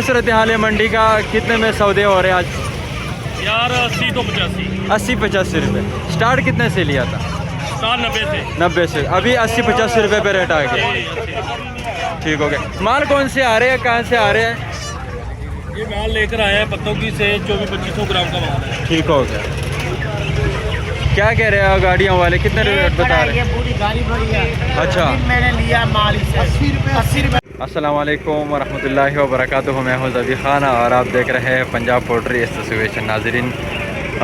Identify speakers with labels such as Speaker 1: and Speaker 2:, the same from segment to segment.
Speaker 1: सूरत हाल है मंडी का, कितने में सौदे हो रहे हैं आज?
Speaker 2: यार 80 तो 85।
Speaker 1: 80-85 रुपये। स्टार्ट कितने से लिया था?
Speaker 2: स्टार्ट 90 से।
Speaker 1: 90 से। अभी 80-85 रुपये पे रेट आ गया। ठीक हो गया। माल कौन से आ रहे हैं, कहाँ से आ रहे हैं?
Speaker 2: ये माल लेकर आया है पत्तोंकी से, 2400-2500 ग्राम का माल है।
Speaker 1: ठीक हो गया। क्या कह रहे हैं गाड़ियों वाले, कितने रेट बता रहे हैं?
Speaker 3: पूरी गाड़ी भरी है।
Speaker 1: अच्छा,
Speaker 3: मैंने लिया माल इसे 80 रुपये।
Speaker 1: अस्सलाम वालेकुम वरहमतुल्लाहि वबरकातुहू। मैं हूं ज़बी खान और आप देख रहे हैं पंजाब पोल्ट्री एसोसिएशन। नाज़रीन,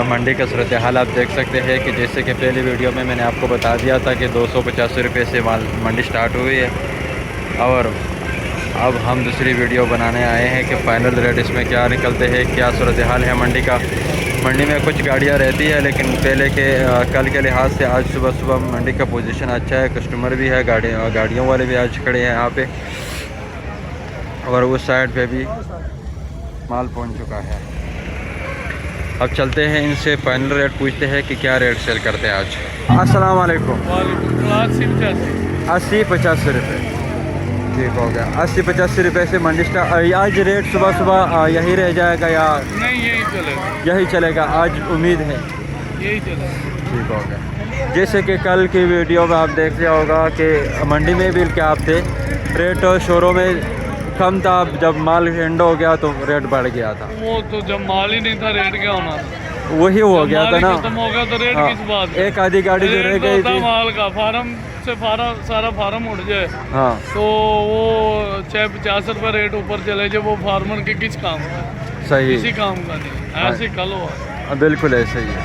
Speaker 1: मंडी का सूरत हाल आप देख सकते हैं कि जैसे कि पहली वीडियो में मैंने आपको बता दिया था कि 285 रुपये से माल मंडी स्टार्ट हुई है और अब हम दूसरी वीडियो बनाने आए हैं कि फ़ाइनल रेट इसमें क्या निकलते हैं, क्या सूरत हाल है मंडी का। मंडी में कुछ गाड़ियाँ रहती है लेकिन पहले के कल के लिहाज से आज सुबह सुबह मंडी का पोजीशन अच्छा है, कस्टमर भी है, गाड़ियों वाले भी आज खड़े हैं यहाँ पे और उस साइड पे भी माल पहुँच चुका है। अब चलते हैं इनसे फाइनल रेट पूछते हैं कि क्या रेट सेल करते हैं आज। अस्सलाम वालेकुम। 80-85 रुपये। ठीक हो गया। 80-85 रुपये से मंडी स्टार्ट। आज रेट सुबह सुबह यही रह जाएगा या
Speaker 2: नहीं, यही चलेगा।
Speaker 1: यही चलेगा? आज उम्मीद है
Speaker 2: यही चलेगा।
Speaker 1: ठीक हो गया। जैसे कि कल की वीडियो में आप देख लिया होगा कि मंडी में भी क्या आप थे, रेट शोरों में कम था, जब माल एंड हो गया तो रेट बढ़ गया था।
Speaker 2: वो तो जब माल ही नहीं था रेट क्या होना था?
Speaker 1: वही हो गया था ना।
Speaker 2: खत्म हो गया तो रेट किस बात का?
Speaker 1: एक आधी गाड़ी जो रह गई थी
Speaker 2: माल का फार्म से सारा फार्म उड़ जाए
Speaker 1: हाँ,
Speaker 2: तो वो चाहे 50 रुपये रेट ऊपर चले जाए, वो फार्मर के किस काम का?
Speaker 1: सही।
Speaker 2: किसी काम का नहीं। ऐसे कल हुआ।
Speaker 1: बिल्कुल ऐसे ही है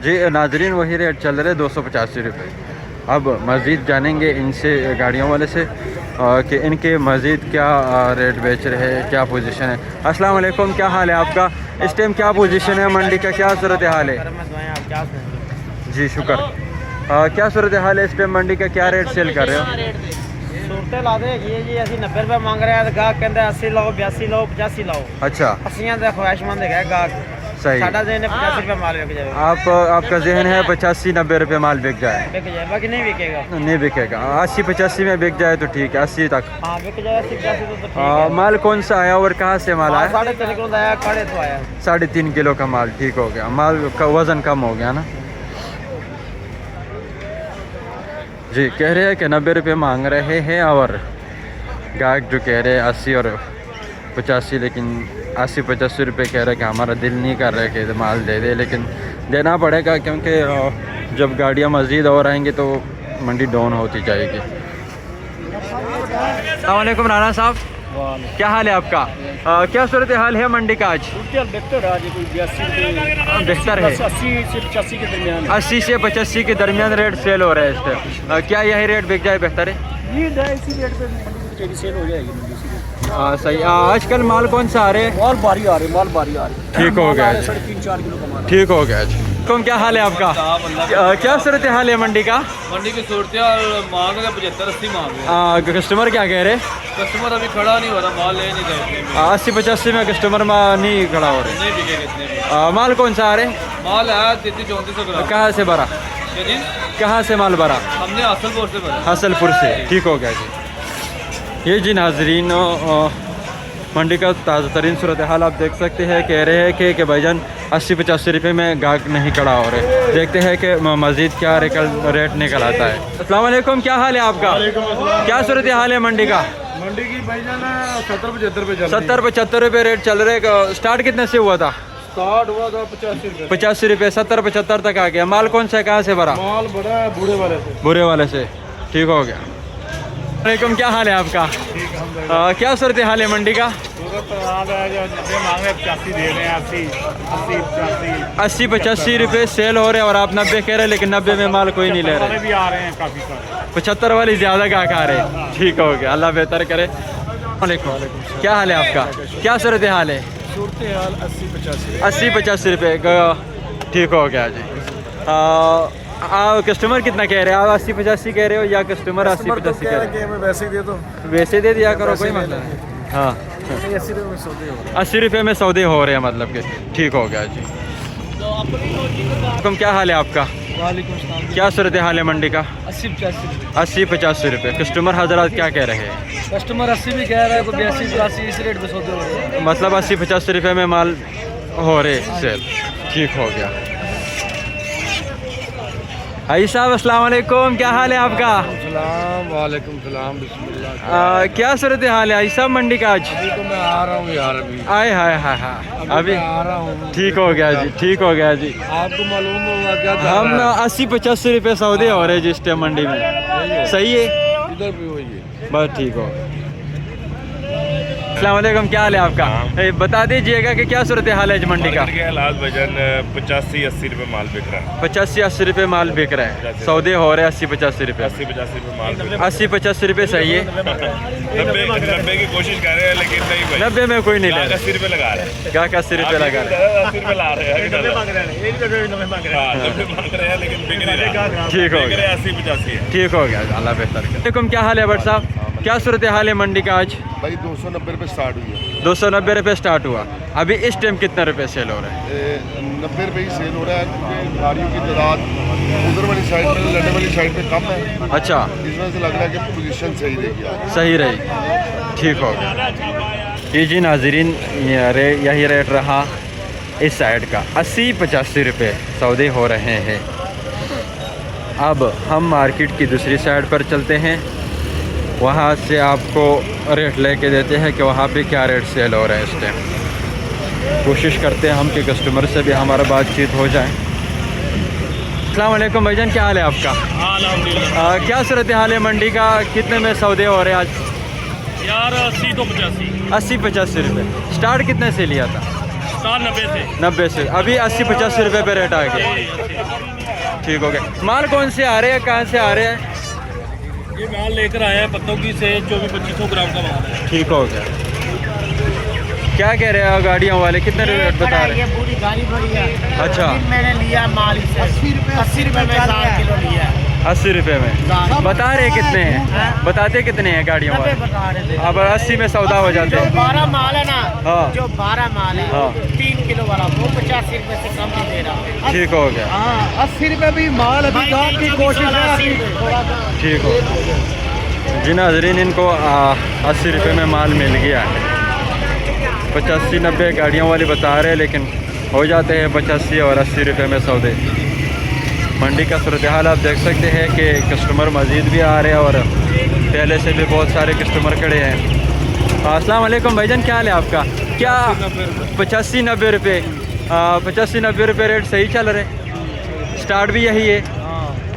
Speaker 1: जी। नाजरीन, वही रेट चल रहे 285 रुपये। अब मज़ीद जानेंगे इनसे, गाड़ियों वाले से, कि इनके मज़ीद क्या रेट बेच रहे हैं, क्या पोजीशन है। अस्सलाम वालेकुम, क्या हाल है आपका? इस टाइम क्या पोजीशन है मंडी का, क्या सूरत हाल है? जी शुक्र। क्या सूरत हाल है इस टाइम मंडी का, क्या रेट सेल कर रहे हो?
Speaker 3: सूरते ला दे ये असं 90 रुपये मांग रहे हैं, गाहक कहते 80 लाओ, 82 लाओ, 85 लाओ।
Speaker 1: अच्छा,
Speaker 3: 80 का ख्वाहिशमंद है गाहक।
Speaker 1: सही।
Speaker 3: साढ़ा जहन 85 रुपये माल बिक जाए।
Speaker 1: आपका जहन है 85-90 रुपये माल बिक जाए?
Speaker 3: बिक जाए, बाकी नहीं बिकेगा।
Speaker 1: नहीं बिकेगा। 80-85 में बिक जाए तो ठीक है, 80 तक।
Speaker 3: हाँ बिक जाए 80-85 तो ठीक है।
Speaker 1: माल कौन सा आया और कहाँ से माल आया?
Speaker 3: 3.5 किलो आया, 3.5 तो आया।
Speaker 1: 3.5 किलो का माल। ठीक हो गया। माल का वज़न कम हो गया ना जी। कह रहे हैं कि 90 रुपये मांग रहे हैं और गाहक जो कह रहे हैं 80 और 85, लेकिन 80-85 रुपये कह रहे हैं कि हमारा दिल नहीं कर रहा है कि माल दे दे, लेकिन देना पड़ेगा क्योंकि जब गाड़ियाँ मज़ीद और आएंगी तो मंडी डाउन होती जाएगी। अस्सलाम वालेकुम राना साहब, क्या हाल है आपका? क्या सूरत हाल है मंडी का आज?
Speaker 3: बेहतर है,
Speaker 1: 80 से 85 के दरमियान रेट सेल हो रहा है इस टाइम। क्या यही रेट बिक जाए बेहतर है?
Speaker 3: इसी रेट पे सेल हो जाएगी।
Speaker 1: सही। आजकल माल कौन सा आ रहे हैं?
Speaker 3: माल भारी आ रहे, माल भारी आ रहे।
Speaker 1: ठीक हो गया।
Speaker 3: 3.5-4 किलो का माल।
Speaker 1: ठीक हो गया जी। तुम क्या हाल है आपका? क्या सूरत हाल है मंडी का?
Speaker 2: मंडी की सूरत मांग रहे 75-80 मांग रहे।
Speaker 1: कस्टमर क्या कह रहे?
Speaker 2: कस्टमर अभी खड़ा नहीं हो रहा, माल ले नहीं रहे।
Speaker 1: 80-85 में कस्टमर नहीं खड़ा हो रहे।
Speaker 2: नहीं बिकेगा इतने में।
Speaker 1: माल कौन सा आ रहे?
Speaker 2: माल है 33-3400 ग्राम।
Speaker 1: कहाँ से भरा?
Speaker 2: जी,
Speaker 1: कहाँ से माल भरा?
Speaker 2: हमने हसलपुर से भरा।
Speaker 1: हसलपुर से। ठीक हो गया जी। ये जी नाजरीन, मंडी का ताज़ा तरीन सूरत हाल आप देख सकते हैं। कह रहे हैं कि भाईजान 80-85 रुपये में गाहक नहीं खड़ा हो रहे। देखते हैं कि मज़ीद क्या रेट निकल आता है। अस्सलाम वालेकुम, क्या हाल है आपका? क्या सूरत हाल है मंडी का?
Speaker 2: मंडी की भाईजान 70-75 रुपये
Speaker 1: 70-75 रुपये रेट चल रहे। स्टार्ट कितने से हुआ था?
Speaker 2: स्टार्ट हुआ था 85 रुपये।
Speaker 1: 85 रुपये, 70-75 तक आ गया। माल कौन सा है, कहाँ से भरा?
Speaker 2: माल बड़ा है बूढ़े वाले से।
Speaker 1: बुरे वाले से। ठीक हो गया। वालेकुम, क्या हाल है आपका? क्या सूरत हाल है मंडी का? 80-85 रुपये सेल हो रहे हैं और आप 90 कह रहे हैं, लेकिन 90 में माल कोई नहीं ले रहे।
Speaker 2: भी आ रहे हैं काफ़ी सारे।
Speaker 1: 75 वाली ज़्यादा गाहक आ रहे हैं। ठीक हो गया, अल्लाह बेहतर करे। वालेकुम, क्या हाल है आपका? क्या सूरत हाल है?
Speaker 2: सूरत हाल 80-85
Speaker 1: 80-85 रुपये। ठीक हो गया जी। कस्टमर कितना कह रहे हैं? आप 80-85 कह रहे हो या कस्टमर 80-85 कह रहे हैं?
Speaker 2: वैसे ही दे दो,
Speaker 1: वैसे दे दिया करो, कोई मसला नहीं। हाँ,
Speaker 2: 80 रुपये में सौदे हो रहे
Speaker 1: 80 रुपये में सौदे हो रहे हैं, मतलब कि ठीक हो गया जी। तुम क्या हाल है आपका?
Speaker 3: वालेकुम सलाम।
Speaker 1: क्या सूरत हाल है मंडी का? 80-85 रुपये। कस्टमर हजरात क्या कह रहे हैं?
Speaker 3: कस्टमर 80 भी कह रहा है, कोई 82-83 इस रेट पे सौदे हो रहे हैं।
Speaker 1: मतलब 80-85 रुपये में माल हो रहे सेल। ठीक हो गया। भाई साहब अस्सलाम वालेकुम, क्या हाल है आपका?
Speaker 2: वालेकुम सलाम, बिस्मिल्लाह।
Speaker 1: क्या सूरत हाल है भाई साहब मंडी का आज?
Speaker 2: अभी तो मैं आ रहा हूँ यार, अभी
Speaker 1: आए हाय हाय हाय अभी
Speaker 2: आ रहा हूँ।
Speaker 1: ठीक हो गया जी, ठीक हो गया जी।
Speaker 2: आपको मालूम होगा क्या
Speaker 1: हम 80-85 रुपये सौदे हो रहे हैं जिस टाइम मंडी में। सही है,
Speaker 2: इधर भी वही है।
Speaker 1: बस ठीक हो। अस्सलाम वालेकुम, क्या हाल है आपका? बता दीजिएगा कि क्या सूरत हाल है मंडी का?
Speaker 4: हालात वजन 85-80 रुपये माल बिक रहा है।
Speaker 1: 85-80 रुपये माल बिक रहा है, सौदे हो रहे हैं 80-85 रुपये।
Speaker 4: 80-85 रुपये माल बिक
Speaker 1: 80-85 रुपये सही है।
Speaker 4: 90 की कोशिश कर रहे हैं लेकिन नहीं भाई।
Speaker 1: 90 में कोई नहीं ले रहा।
Speaker 4: 80 रुपये लगा रहे हैं।
Speaker 1: क्या 80 रुपये लगा रहे हैं?
Speaker 4: 80 रुपये ला रहे हैं। 90 मांग रहे हैं लेकिन बिक नहीं रहा।
Speaker 1: ठीक हो गया,
Speaker 4: 80-85 है।
Speaker 1: ठीक हो गया, अल्लाह बेहतर करे। वालेकुम, क्या हाल है भट्ट साहब? क्या सूरत हाल है मंडी का आज?
Speaker 5: भाई 290 रुपये स्टार्ट हुई है।
Speaker 1: 290 रुपये स्टार्ट हुआ। अभी इस टाइम कितने रुपए सेल हो रहे हैं?
Speaker 5: 90 रुपये ही सेल हो रहा है क्योंकि गाड़ियों की तादाद उधर वाली साइड में, लड़ने वाली साइड पे कम है।
Speaker 1: अच्छा,
Speaker 5: इस वजह से लग रहा है कि पोजीशन सही रहेगी आज।
Speaker 1: सही रही। ठीक हो गया। ये जी नाजरीन, यही रेट रहा इस साइड का। 80-85 रुपये सौदे हो रहे हैं। अब हम मार्केट की दूसरी साइड पर चलते हैं, वहाँ से आपको रेट लेके देते हैं कि वहाँ पे क्या रेट सेल हो रहे हैं इस टाइम। कोशिश करते हैं हम कि कस्टमर से भी हमारा बातचीत हो जाए। अस्सलाम वालेकुम भाईजान, क्या हाल है आपका? क्या सूरत हाल है मंडी का? कितने में सौदे हो रहे हैं आज?
Speaker 2: यार 80 तो 85।
Speaker 1: 80-85 रुपये। स्टार्ट कितने से लिया था?
Speaker 2: 90 से।
Speaker 1: 90 से। अभी 80-85 रुपये पे रेट आ गया। ठीक हो गया। माल कौन से आ रहे हैं, कहाँ से आ रहे हैं?
Speaker 2: ये माल लेकर आए हैं पत्तोंकी से, 2400-2500 ग्राम का माल है।
Speaker 1: ठीक हो गया। क्या कह रहे हैं गाड़ियों वाले, कितने रेट बता रहे हैं?
Speaker 3: ये पूरी गाड़ी भरी है।
Speaker 1: अच्छा,
Speaker 3: मैंने लिया माल इसे 80 रुपये में 4 किलो लिया है।
Speaker 1: 80 रुपये में बता रहे कितने हैं? बताते कितने हैं गाड़ियों वाले?
Speaker 3: बता रहे थे।
Speaker 1: अब 80 में सौदा हो जाते हैं।
Speaker 3: 12 माल है ना,
Speaker 1: हाँ।
Speaker 3: जो 12 माल है,
Speaker 1: हाँ।
Speaker 3: 3 किलो वाला वो 85 रुपये से कम ही दे रहा है।
Speaker 1: ठीक हो गया।
Speaker 3: 80 रुपये भी माल अभी काम की कोशिश है।
Speaker 1: ठीक हो जी नाजरीन, इनको 80 रुपये में माल मिल गया है। 85-90 गाड़ियों वाले बता रहे हैं, लेकिन हो जाते हैं 85 और 80 रुपये में सौदे। मंडी का सूरत हाल आप देख सकते हैं कि कस्टमर मज़ीद भी आ रहे हैं और पहले से भी बहुत सारे कस्टमर खड़े हैं। अस्सलाम वालेकुम भाईजान, क्या हाल है आपका? क्या 85-90 रुपये 85-90 रुपये रेट सही चल रहे? स्टार्ट भी यही है,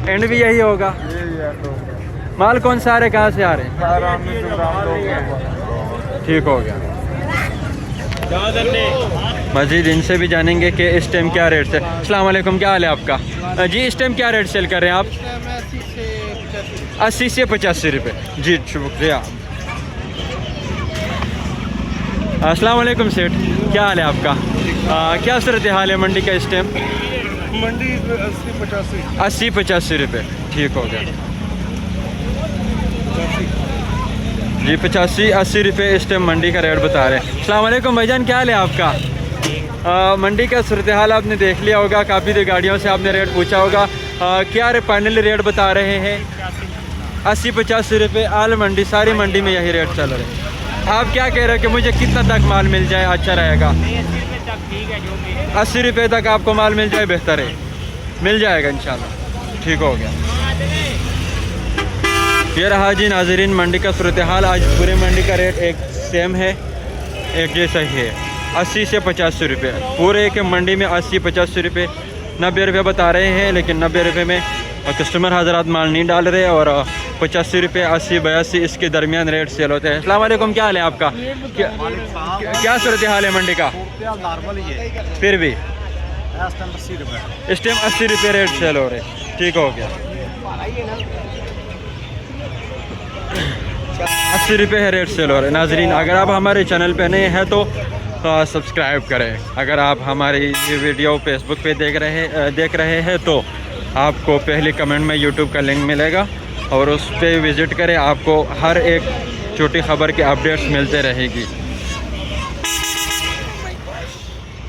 Speaker 1: एंड भी यही होगा। माल कौन सा आ रहे, कहाँ से आ रहे हैं? ठीक हो गया। मजीद इनसे भी जानेंगे कि इस टाइम क्या रेट है। अस्सलाम वालेकुम, क्या हाल है आपका? जी, इस टाइम क्या रेट सेल कर रहे हैं आप? 80 से 85 रुपये। जी शुक्रिया। अस्सलाम वालेकुम सेठ, क्या हाल है आपका? क्या सूरत हाल है मंडी का इस टाइम?
Speaker 2: मंडी 80-85।
Speaker 1: 80-85 रुपये। ठीक हो गया जी। 85-80 रुपये इस टाइम मंडी का रेट बता रहे हैं। अस्सलाम वालेकुम भाईजान, क्या हाल है आपका? मंडी का सूरत हाल आपने देख लिया होगा, काफ़ी गाड़ियों से आपने रेट पूछा होगा। क्या फाइनली रेट बता रहे हैं? 80-85 रुपये। आल मंडी, सारी मंडी में यही रेट चल रहे हैं। आप क्या कह रहे हैं कि मुझे कितना तक माल मिल जाए अच्छा रहेगा? 80 रुपये तक आपको माल मिल जाए बेहतर है। मिल जाएगा इंशाल्लाह। ठीक हो गया। ये रहा जी नाजरीन मंडी का सूरत हाल। आज पूरे मंडी का रेट एक सेम है, एक जैसा ही है। 80 से 85 रुपये पूरे के मंडी में। 80-85 रुपये, 90 रुपये बता रहे हैं, लेकिन 90 रुपये में कस्टमर हजरात माल नहीं डाल रहे और 85 रुपये 80-82 इसके दरमियान रेट सेल होते हैं। अस्सलाम वालेकुम, क्या हाल है आपका? क्या सूरत हाल है मंडी का? फिर भी इस टाइम 80 रुपये रेट सेल हो रहे। ठीक हो गया। 80 रुपये है रेट सेल हो रहे। नाजरीन, अगर आप हमारे चैनल पे नए हैं तो सब्सक्राइब करें। अगर आप हमारी ये वीडियो फेसबुक पे देख रहे हैं तो आपको पहले कमेंट में यूट्यूब का लिंक मिलेगा और उस पर विज़िट करें। आपको हर एक छोटी खबर के अपडेट्स मिलते रहेगी।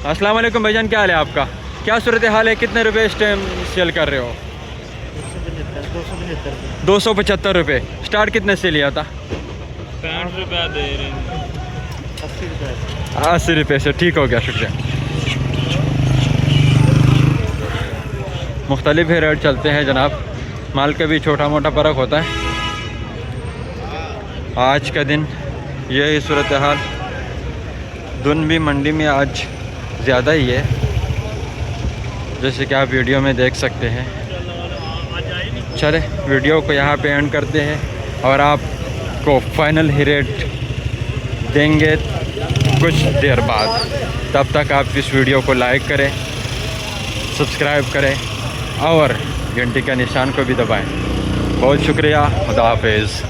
Speaker 1: अस्सलाम वालेकुम भाईजान, क्या हाल है आपका? क्या सूरत हाल है? कितने रुपए इस टाइम सेल कर रहे हो? 275 रुपये। स्टार्ट कितने से लिया था?
Speaker 2: 65 रुपया दे रहे हैं।
Speaker 1: 80 रुपये से। ठीक हो गया, शुक्रिया। मुख्तलिफ ही रेट चलते हैं जनाब, माल का भी छोटा मोटा फ़र्क होता है। आज का दिन यही सूरत हाल, धुंध भी मंडी में आज ज़्यादा ही है, जैसे कि आप वीडियो में देख सकते हैं। चले वीडियो को यहाँ पे एंड करते हैं और आपको फाइनल ही रेट देंगे कुछ देर बाद। तब तक आप इस वीडियो को लाइक करें, सब्सक्राइब करें और घंटी का निशान को भी दबाएं। बहुत शुक्रिया। खुदा हाफिज़।